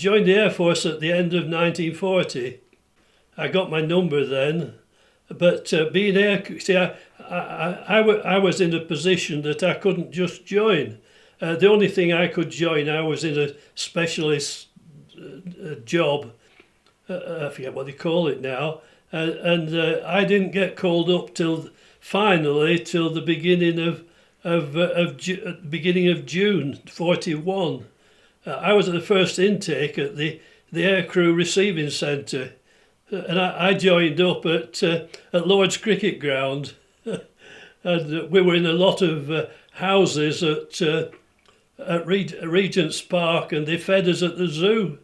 joined the Air Force at the end of 1940. I got my number then, but being I was in a position that I couldn't just join. The only thing I could join, I was in a specialist job. I forget what they call it now, and I didn't get called up till the beginning of June 41. I was at the first intake at the Aircrew Receiving Centre, and I joined up at Lord's Cricket Ground, and we were in a lot of houses at Regent's Park, and they fed us at the zoo,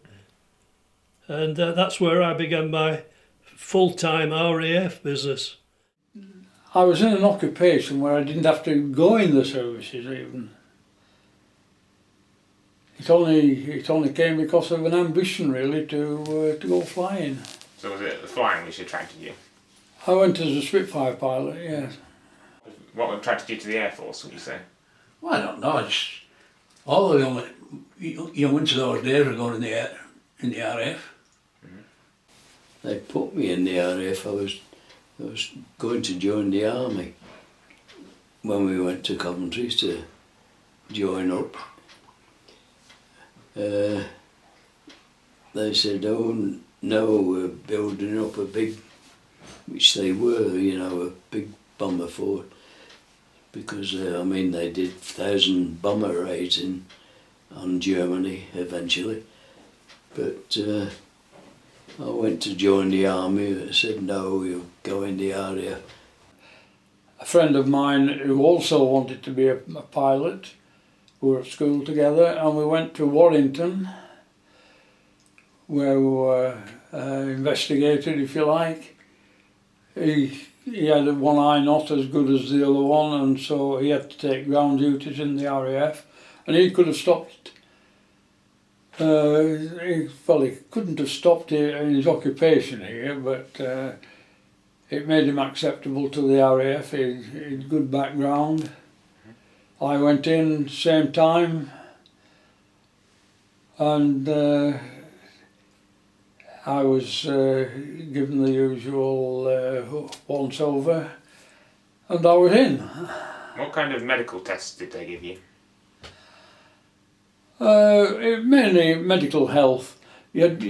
and that's where I began my full-time RAF business. I was in an occupation where I didn't have to go in the services even. It only came because of an ambition really to go flying. So was it the flying which attracted you? I went as a Spitfire pilot, yes. What attracted you to the Air Force, would you say? Well, I don't know. All the young ones of those days were going in the RAF. Mm-hmm. They put me in the RAF. I was going to join the army when we went to Coventry to join up. They said, "Oh no, we're building up a big," which they were, a big bomber fort, because they did 1,000 bomber raids on Germany eventually. But I went to join the army. They said, "No, you'll go in the RAF." A friend of mine who also wanted to be a pilot, we were at school together, and we went to Warrington, where we were investigated, if you like. He had one eye not as good as the other one, and so he had to take ground duties in the RAF, and he could have stopped. He couldn't have stopped in his occupation here, but it made him acceptable to the RAF. He had good background. I went in same time, and I was given the usual once over, and I was in. What kind of medical tests did they give you? Mainly medical health. If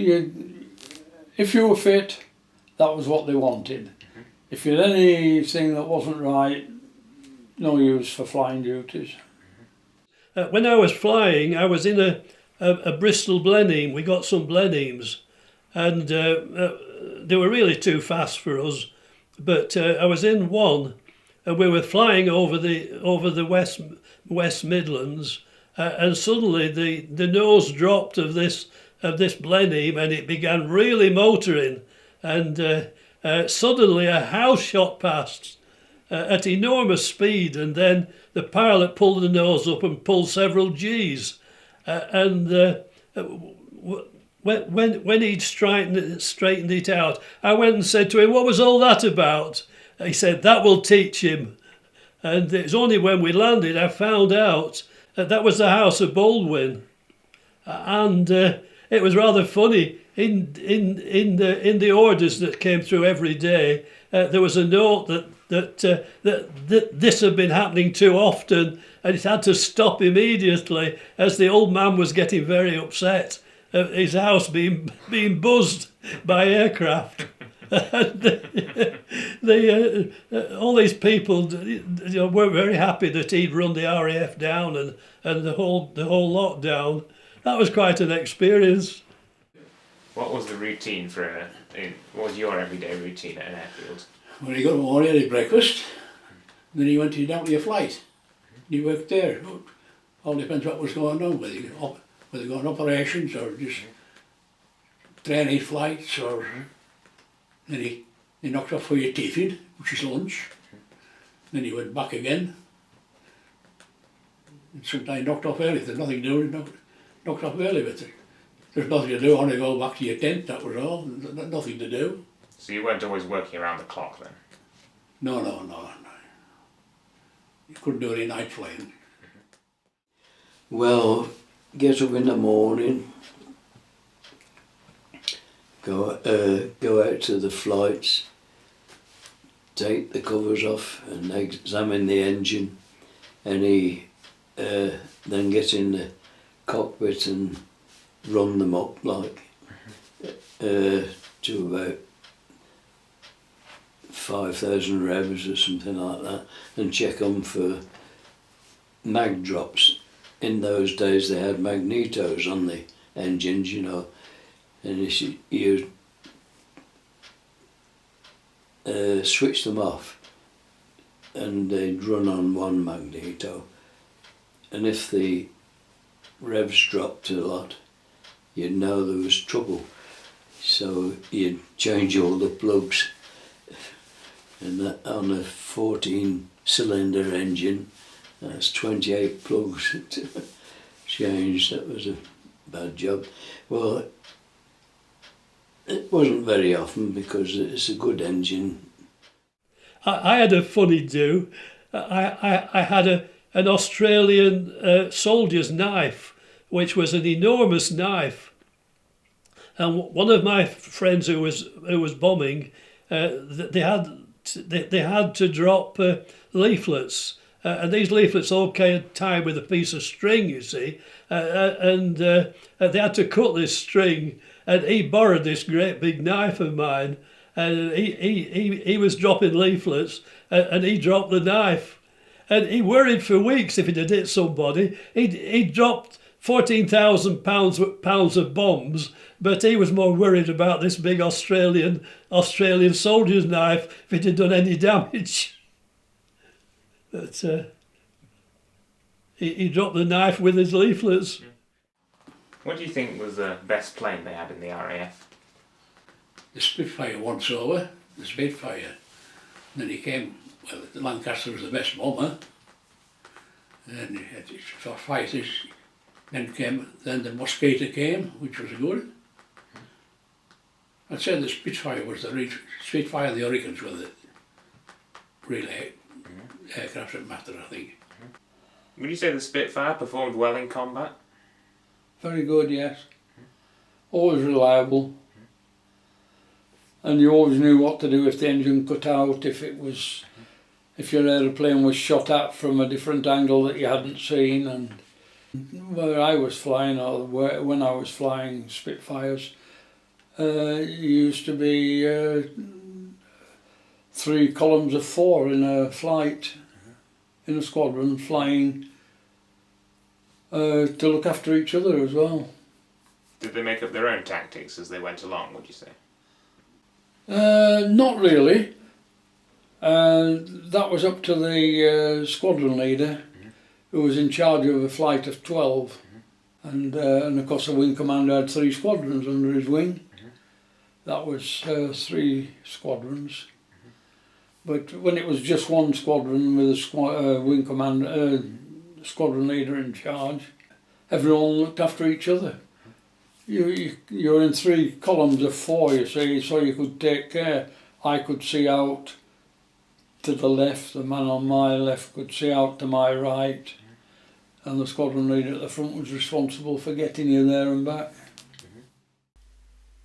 you were fit, that was what they wanted. Mm-hmm. If you had anything that wasn't right, no use for flying duties. When I was flying, I was in a Bristol Blenheim. We got some Blenheims, and they were really too fast for us. But I was in one, and we were flying over the West Midlands, and suddenly the nose dropped of this Blenheim, and it began really motoring, and suddenly a house shot past at enormous speed, and then the pilot pulled the nose up and pulled several Gs, and when he'd straightened it out, I went and said to him, "What was all that about?" He said, "That will teach him." And it's only when we landed I found out that was the house of Baldwin, and it was rather funny. In the orders that came through every day, there was a note that this had been happening too often, and it had to stop immediately, as the old man was getting very upset at his house being buzzed by aircraft. All these people weren't very happy that he'd run the RAF down and the whole lockdown. That was quite an experience. What was the routine what was your everyday routine at an airfield? When you got up in the morning, you had breakfast, then you went down to your flight. You worked there. All depends what was going on, whether you go on operations or just training flights, or then you knocked off for your tiffin, which is lunch. Then you went back again. And sometimes knocked off early. If there's nothing to do, knocked off early, but there's nothing to do. I want to go back to your tent, that was all. Nothing to do. So you weren't always working around the clock then? No. You couldn't do any night flying. Well, get up in the morning, go out to the flights, take the covers off and examine the engine, and he then get in the cockpit and run them up like to about 5,000 revs or something like that, and check them for mag drops. In those days they had magnetos on the engines, you know, and you switch them off and they'd run on one magneto, and if the revs dropped a lot, you'd know there was trouble, so you'd change all the plugs. And that, on a 14-cylinder engine, that's 28 plugs to change. That was a bad job. Well, it wasn't very often because it's a good engine. I had a funny do. I had an Australian soldier's knife, which was an enormous knife. And one of my friends who was bombing, they had to drop leaflets, and these leaflets all came tied with a piece of string, you see, and they had to cut this string. And he borrowed this great big knife of mine, and he was dropping leaflets, and he dropped the knife, and he worried for weeks if he'd have hit somebody. He dropped 14,000 pounds of bombs, but he was more worried about this big Australian soldier's knife if it had done any damage. But he dropped the knife with his leaflets. What do you think was the best plane they had in the RAF? The Spitfire once over, the Spitfire. And then he came, well, the Lancaster was the best bomber. And he had his fighters. Then the Mosquito came, which was good. I'd say the Spitfire was Spitfire and the Hurricanes were the really aircraft that mattered, I think. Would you say the Spitfire performed well in combat? Very good, yes. Always reliable. And you always knew what to do if the engine cut out, if your aeroplane was shot at from a different angle that you hadn't seen. And where I was flying, or when I was flying Spitfires, used to be 3 columns of 4 in a flight, in a squadron, flying to look after each other as well. Did they make up their own tactics as they went along, would you say? Not really. That was up to the squadron leader, who was in charge of a flight of 12. And of course the wing commander had 3 squadrons under his wing. That was 3 squadrons. But when it was just one squadron with a wing commander, squadron leader in charge, everyone looked after each other. You're in 3 columns of 4, you see, so you could take care. I could see out to the left, the man on my left could see out to my right, and the squadron leader at the front was responsible for getting you there and back.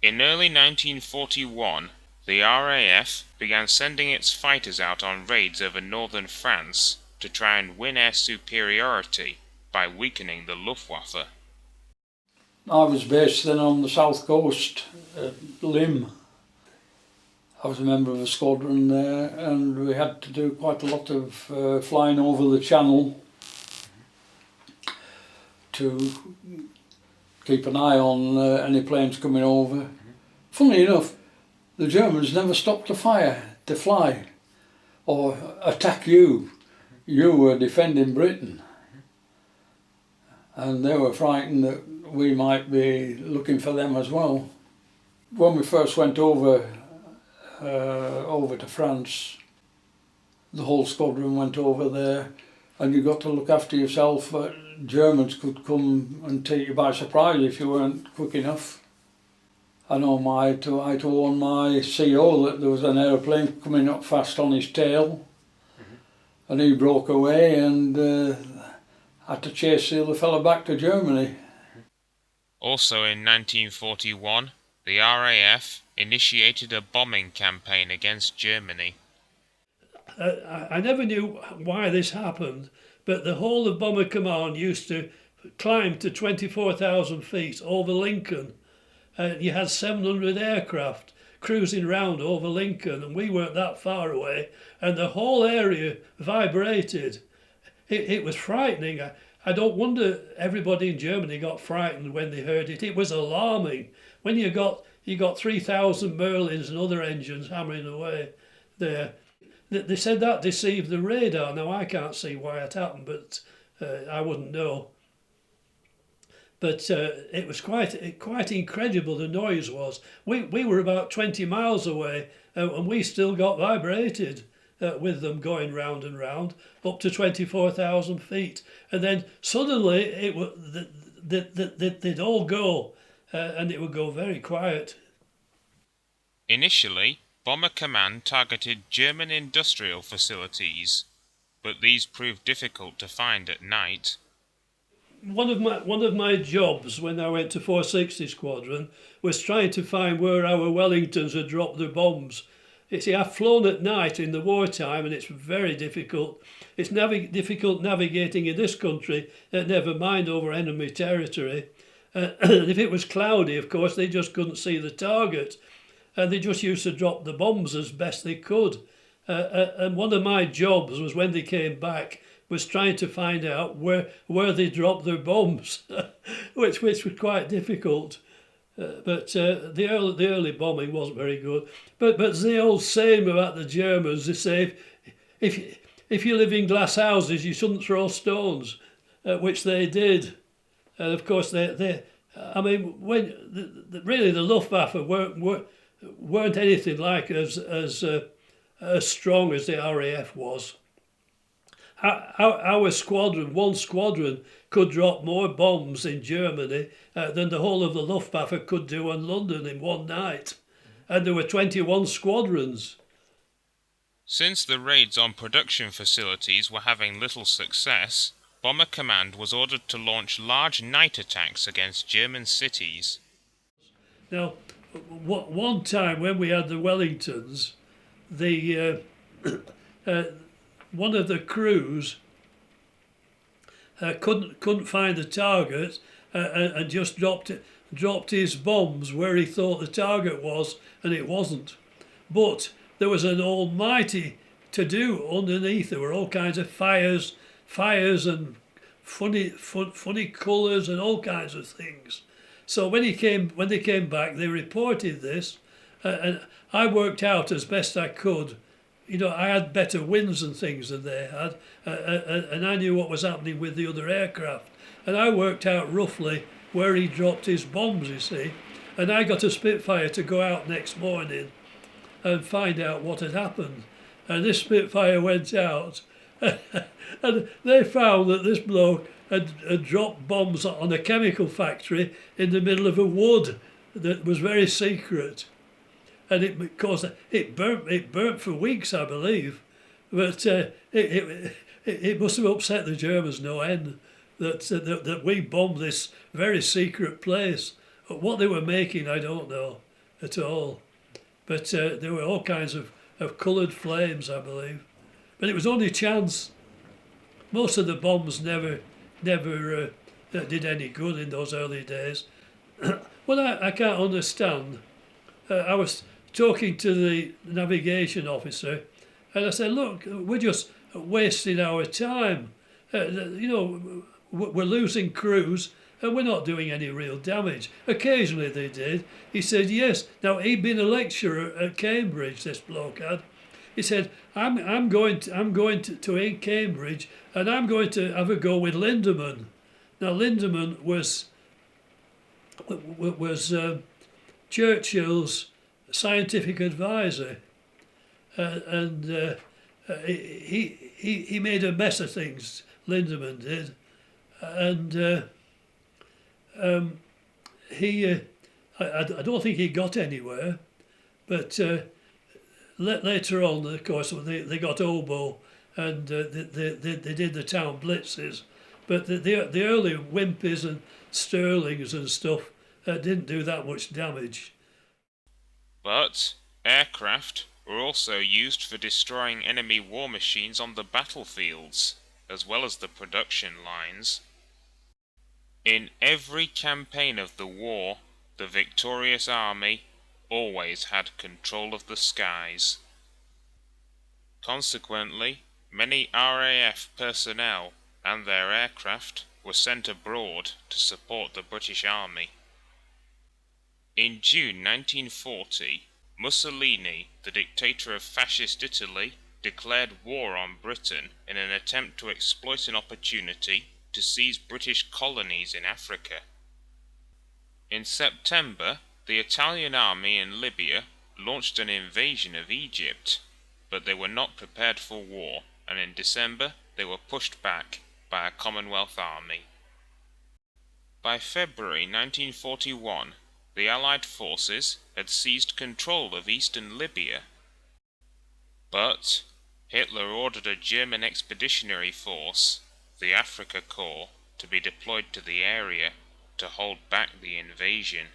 In early 1941, the RAF began sending its fighters out on raids over northern France to try and win air superiority by weakening the Luftwaffe. I was based then on the south coast at Lim. I was a member of a squadron there, and we had to do quite a lot of flying over the channel to keep an eye on any planes coming over. Funnily enough, the Germans never stopped to fly or attack you. You were defending Britain, and they were frightened that we might be looking for them as well. When we first went over to France, the whole squadron went over there, and you got to look after yourself. Germans could come and take you by surprise if you weren't quick enough. I know I had to warn my CO that there was an aeroplane coming up fast on his tail, and he broke away, and had to chase the other fellow back to Germany. Also in 1941, The RAF initiated a bombing campaign against Germany. I never knew why this happened, but the whole of Bomber Command used to climb to 24,000 feet over Lincoln. You had 700 aircraft cruising round over Lincoln, and we weren't that far away, and the whole area vibrated. It was frightening. I don't wonder everybody in Germany got frightened when they heard it. It was alarming. When you got 3,000 Merlins and other engines hammering away there. They said that deceived the radar. Now I can't see why it happened, but I wouldn't know. But it was quite incredible, the noise was. We were about 20 miles away, and we still got vibrated with them going round and round up to 24,000 feet. And then suddenly they'd all go, and it would go very quiet. Initially, Bomber Command targeted German industrial facilities, but these proved difficult to find at night. One of my jobs when I went to 460 Squadron was trying to find where our Wellingtons had dropped their bombs. You see, I've flown at night in the wartime, and it's very difficult. It's difficult navigating in this country, never mind over enemy territory. If it was cloudy, of course, they just couldn't see the target, and they just used to drop the bombs as best they could. And one of my jobs was, when they came back, was trying to find out where they dropped their bombs, which was quite difficult. But the early bombing wasn't very good. But the old saying about the Germans, they say, if you live in glass houses, you shouldn't throw stones, which they did. And of course, I mean, really the Luftwaffe weren't anything like as strong as the RAF was. Our squadron, one squadron, could drop more bombs in Germany than the whole of the Luftwaffe could do on London in one night. And there were 21 squadrons. Since the raids on production facilities were having little success, Bomber Command was ordered to launch large night attacks against German cities. Now, one time when we had the Wellingtons, one of the crews couldn't find the target and just dropped his bombs where he thought the target was, and it wasn't. But there was an almighty to-do underneath. There were all kinds of fires and funny colours and all kinds of things. So when they came back, they reported this, and I worked out as best I could. You know, I had better winds and things than they had, and I knew what was happening with the other aircraft. And I worked out roughly where he dropped his bombs, you see. And I got a Spitfire to go out next morning and find out what had happened. And this Spitfire went out, and they found that this bloke had dropped bombs on a chemical factory in the middle of a wood that was very secret. And it burnt for weeks, I believe. But it must have upset the Germans no end that we bombed this very secret place. What they were making, I don't know at all. But there were all kinds of coloured flames, I believe. But it was only chance. Most of the bombs never did any good in those early days. What I can't understand, I was talking to the navigation officer, and I said, look, we're just wasting our time. You know, we're losing crews and we're not doing any real damage. Occasionally they did. He said, yes. Now, he'd been a lecturer at Cambridge, this bloke had. He said, I'm going to Cambridge, and I'm going to have a go with Lindemann. Now, Lindemann was Churchill's scientific advisor, and he made a mess of things. Lindemann did, and I don't think he got anywhere, but later on, of course, they got oboe, and they did the town blitzes, but the early Wimpeys and Sterlings and stuff didn't do that much damage. But aircraft were also used for destroying enemy war machines on the battlefields, as well as the production lines. In every campaign of the war, the victorious army always had control of the skies. Consequently, many RAF personnel and their aircraft were sent abroad to support the British Army. In June 1940, Mussolini, the dictator of fascist Italy, declared war on Britain in an attempt to exploit an opportunity to seize British colonies in Africa. In September, the Italian army in Libya launched an invasion of Egypt, but they were not prepared for war, and in December they were pushed back by a Commonwealth army. By February 1941, the Allied forces had seized control of eastern Libya. But Hitler ordered a German expeditionary force, the Afrika Korps, to be deployed to the area to hold back the invasion.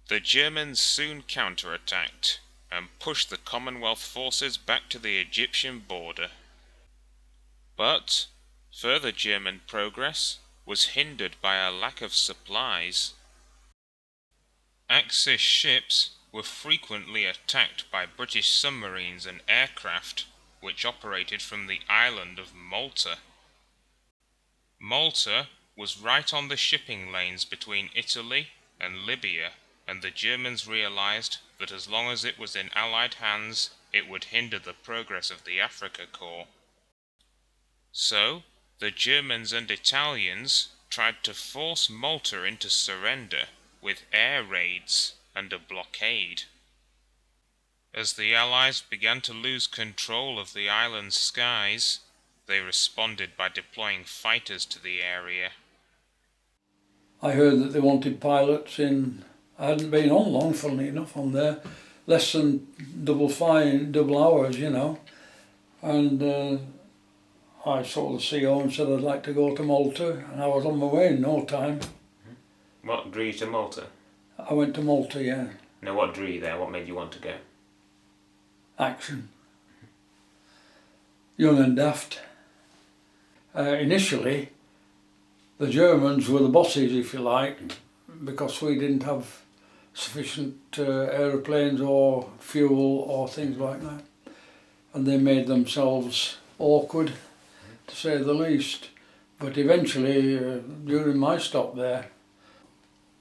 The Germans soon counterattacked and pushed the Commonwealth forces back to the Egyptian border. But further German progress was hindered by a lack of supplies. Axis ships were frequently attacked by British submarines and aircraft which operated from the island of Malta. Malta was right on the shipping lanes between Italy and Libya, and the Germans realized that as long as it was in Allied hands, it would hinder the progress of the Afrika Korps. So, the Germans and Italians tried to force Malta into surrender with air raids and a blockade. As the Allies began to lose control of the island's skies, they responded by deploying fighters to the area. I heard that they wanted pilots in. I hadn't been on long, funnily enough, on there. Less than double hours, you know. And I saw the CO and said I'd like to go to Malta, and I was on my way in no time. What drew you to Malta? I went to Malta, yeah. Now, what drew you there? What made you want to go? Action. Young and daft. Initially, the Germans were the bosses, if you like, because we didn't have sufficient aeroplanes or fuel or things like that. And they made themselves awkward, to say the least. But eventually, during my stop there,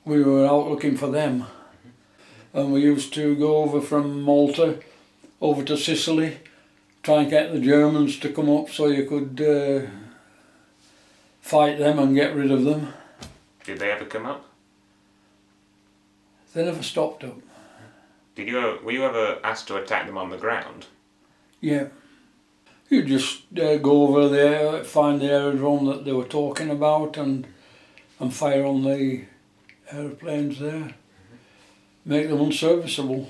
we were out looking for them. And we used to go over from Malta over to Sicily, try and get the Germans to come up so you could fight them and get rid of them. Did they ever come up? They never stopped up. Were you ever asked to attack them on the ground? Yeah. You just go over there, find the aerodrome that they were talking about and fire on the aeroplanes there. Make them unserviceable.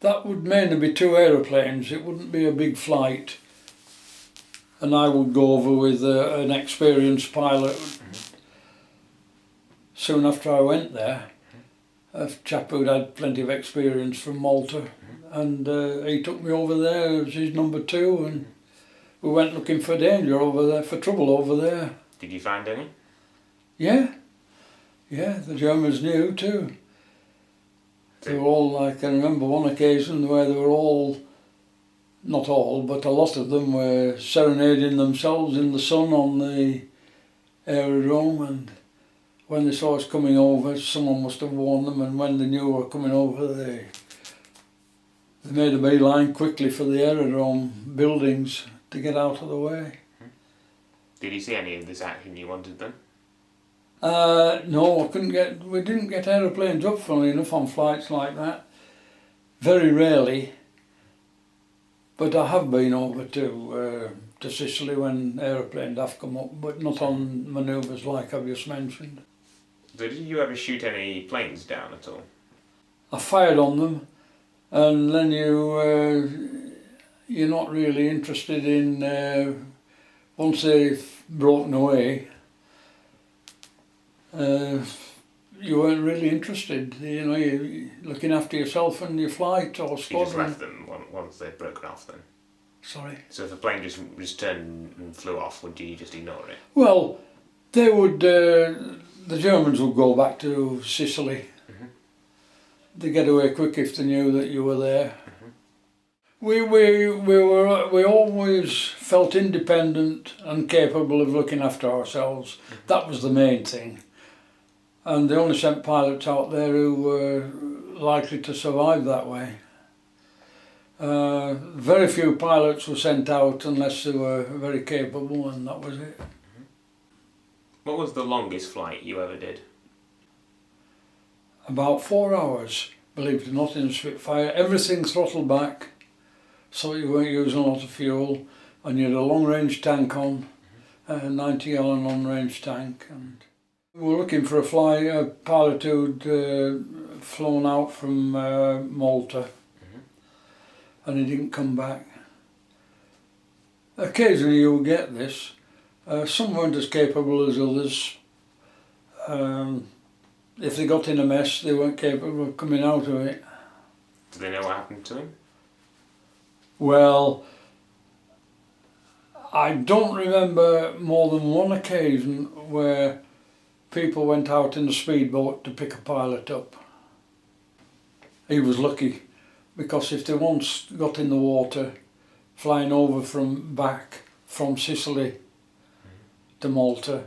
That would mainly be 2 aeroplanes, it wouldn't be a big flight. And I would go over with an experienced pilot. Soon after I went there, a chap who'd had plenty of experience from Malta, and he took me over there as his number 2, and we went looking for danger over there, for trouble over there. Did you find any? Yeah, the Germans knew too. They were all, like, I remember one occasion where they were all, not all, but a lot of them were serenading themselves in the sun on the aerodrome, and when they saw us coming over, someone must have warned them, and when they knew we were coming over, they they made a beeline quickly for the aerodrome buildings to get out of the way. Did you see any of this action you wanted then? No, we didn't get aeroplanes up, funnily enough, on flights like that. Very rarely. But I have been over to Sicily when aeroplanes have come up, but not on manoeuvres like I've just mentioned. So did you ever shoot any planes down at all? I fired on them, and then you're not really interested in, once they've broken away, you weren't really interested. You know, you're looking after yourself and your flight or squadron. You just left them once they'd broken off then? Sorry? So if a plane just turned and flew off, would you just ignore it? Well, they would, the Germans would go back to Sicily. They'd get away quick if they knew that you were there. We always felt independent and capable of looking after ourselves. That was the main thing. And they only sent pilots out there who were likely to survive that way. Very few pilots were sent out unless they were very capable, and that was it. What was the longest flight you ever did? About 4 hours, believe it or not, in a Spitfire. Everything throttled back, so you weren't using a lot of fuel, and you had a long-range tank on, a 90-gallon long-range tank. And we were looking for a pilot who'd flown out from Malta, and he didn't come back. Occasionally you will get this. Some weren't as capable as others. If they got in a mess, they weren't capable of coming out of it. Do they know what happened to him? Well, I don't remember more than one occasion where people went out in a speedboat to pick a pilot up. He was lucky, because if they once got in the water, flying over from Sicily to Malta,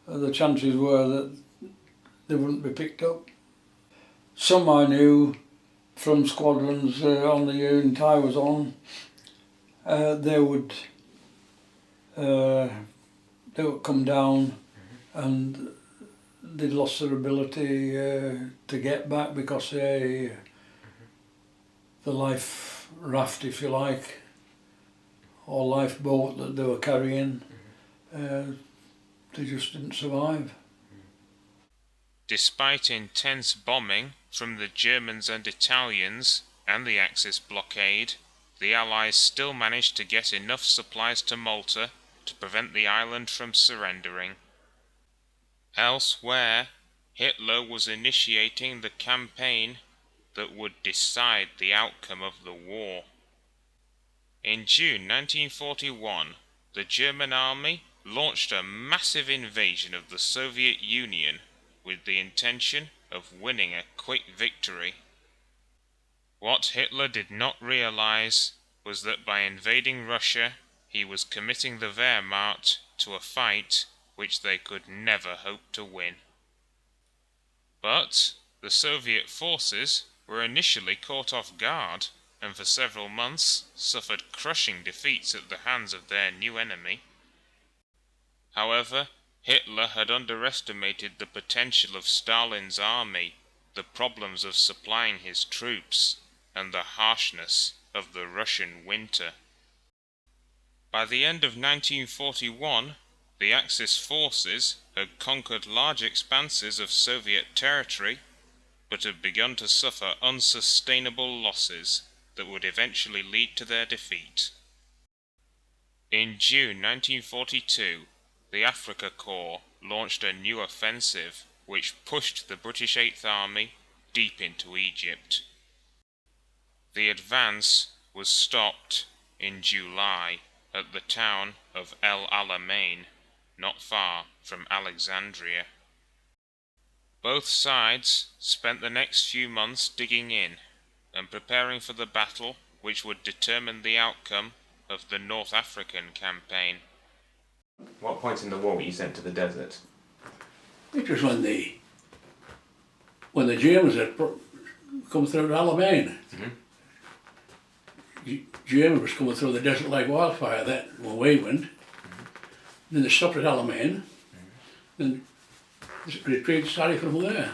the chances were that they wouldn't be picked up. Some I knew from squadrons on the unit I was on, they would come down and they'd lost their ability to get back because the life raft, if you like, or lifeboat that they were carrying, they just didn't survive. Despite intense bombing from the Germans and Italians and the Axis blockade, the Allies still managed to get enough supplies to Malta to prevent the island from surrendering. Elsewhere, Hitler was initiating the campaign that would decide the outcome of the war. In June 1941, the German army launched a massive invasion of the Soviet Union with the intention of winning a quick victory. What Hitler did not realize was that by invading Russia, he was committing the Wehrmacht to a fight which they could never hope to win. But the Soviet forces were initially caught off guard and for several months suffered crushing defeats at the hands of their new enemy. However, Hitler had underestimated the potential of Stalin's army, the problems of supplying his troops, and the harshness of the Russian winter. By the end of 1941, the Axis forces had conquered large expanses of Soviet territory, but had begun to suffer unsustainable losses that would eventually lead to their defeat. In June 1942, the Africa Corps launched a new offensive which pushed the British 8th Army deep into Egypt. The advance was stopped in July at the town of El Alamein, not far from Alexandria. Both sides spent the next few months digging in and preparing for the battle which would determine the outcome of the North African campaign. What point in the war were you sent to the desert? It was when the Germans had come through Alamein. German was coming through the desert like wildfire then when we went. Then they stopped at Alamein, then retreated started from there.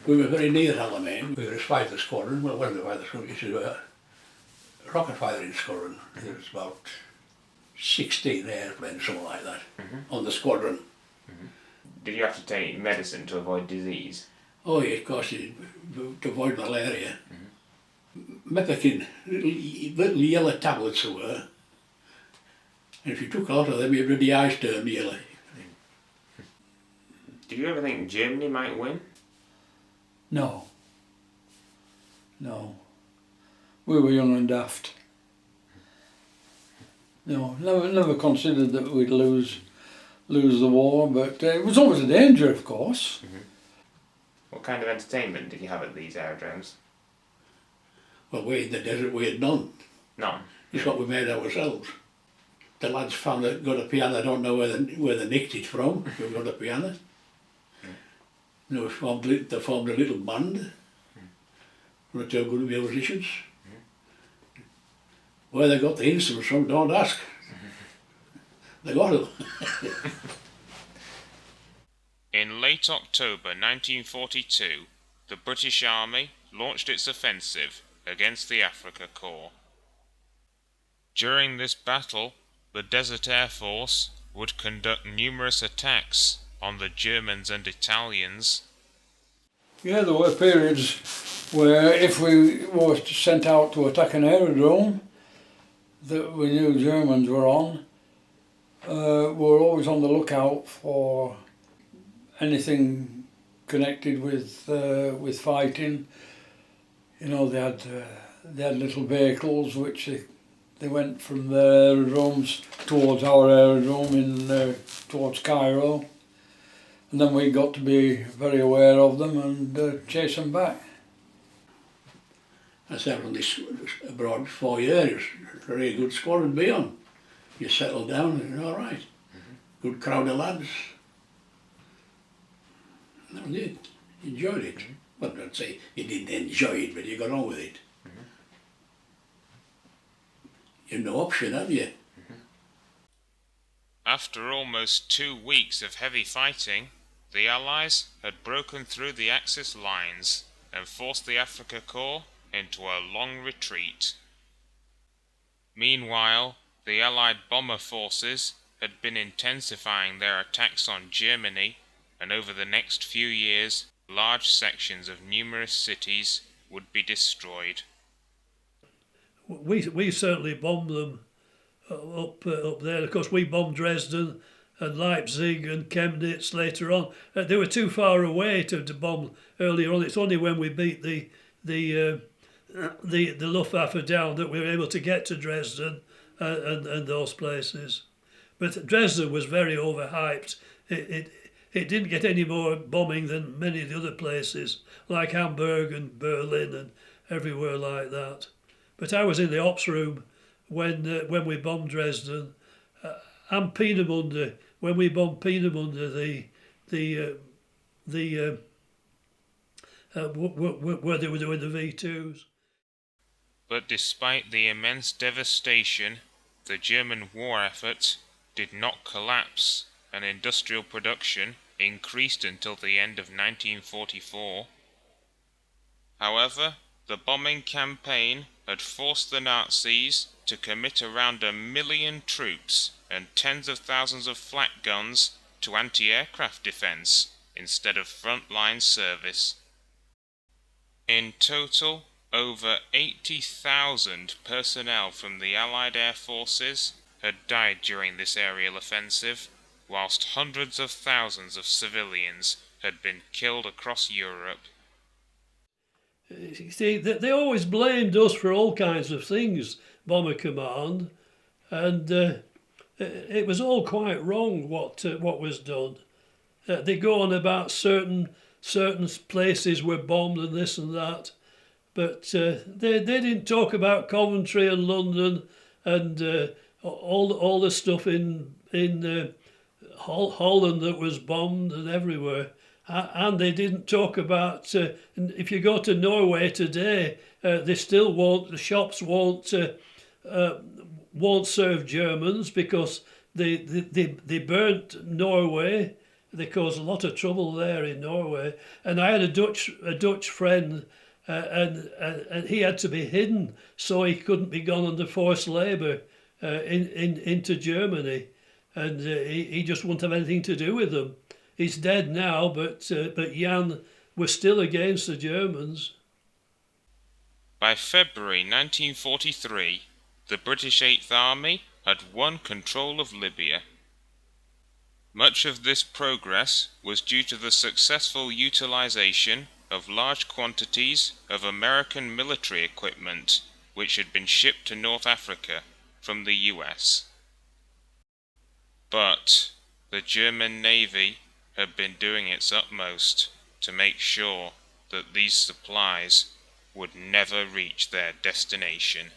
We were very near Alamein. We were a fighter squadron. Well, it wasn't a fighter squadron, it was a rocket fighting squadron. There was about 16 airplanes, something like that, on the squadron. Did you have to take medicine to avoid disease? Oh yeah, of course, to avoid malaria. Mepicin, little yellow tablets there were. And if you took a lot of them, your bloody eyes turned yellow. Did you ever think Germany might win? No. No. We were young and daft. No, never considered that we'd lose the war, but it was always a danger, of course. What kind of entertainment did you have at these aerodromes? Well, we in the desert, we had none. None. It's what we made ourselves. The lads got a piano, I don't know where they nicked it from, we got a piano. They formed a little band. One or two good musicians. Where they got the instruments from, don't ask. They got them. In late October 1942, the British Army launched its offensive against the Afrika Korps. During this battle, the Desert Air Force would conduct numerous attacks on the Germans and Italians. Yeah, there were periods where if we were sent out to attack an aerodrome that we knew Germans were on, we were always on the lookout for anything connected with fighting. You know, they had little vehicles which they went from their aerodromes towards our aerodrome towards Cairo, and then we got to be very aware of them and chase them back. I said, on this abroad 4 years, it's a really good squadron to be on. You settle down and you're all right. Good crowd of lads. And that was it. Enjoyed it. Well, I'd say you didn't enjoy it, but you got on with it. You've no option, have you? After almost 2 weeks of heavy fighting, the Allies had broken through the Axis lines and forced the Afrika Korps into a long retreat. Meanwhile, the Allied bomber forces had been intensifying their attacks on Germany, and over the next few years, large sections of numerous cities would be destroyed. We certainly bombed them up there. Of course, we bombed Dresden and Leipzig and Chemnitz later on. They were too far away to bomb earlier on. It's only when we beat the Luftwaffe down that we were able to get to Dresden and those places. But Dresden was very overhyped. It didn't get any more bombing than many of the other places, like Hamburg and Berlin and everywhere like that. But I was in the ops room when we bombed Dresden, and Peenemünde. When we bombed Peenemünde, where they were doing the V2s. But despite the immense devastation, the German war effort did not collapse, and industrial production increased until the end of 1944. However, the bombing campaign had forced the Nazis to commit around 1 million troops and tens of thousands of flak guns to anti-aircraft defense instead of front-line service. In total, over 80,000 personnel from the Allied air forces had died during this aerial offensive, whilst hundreds of thousands of civilians had been killed across Europe. You see, they always blamed us for all kinds of things, Bomber Command, and it was all quite wrong what was done. They go on about certain places were bombed and this and that, but they didn't talk about Coventry and London and all the stuff in Holland that was bombed and everywhere. And they didn't talk about, if you go to Norway today, they still won't, the shops won't won't serve Germans because they burnt Norway. They caused a lot of trouble there in Norway. And I had a Dutch friend, and he had to be hidden so he couldn't be gone under forced labour into Germany, and he just wouldn't have anything to do with them. He's dead now, but Jan was still against the Germans. By February 1943, the British 8th Army had won control of Libya. Much of this progress was due to the successful utilization of large quantities of American military equipment which had been shipped to North Africa from the US. But the German Navy had been doing its utmost to make sure that these supplies would never reach their destination.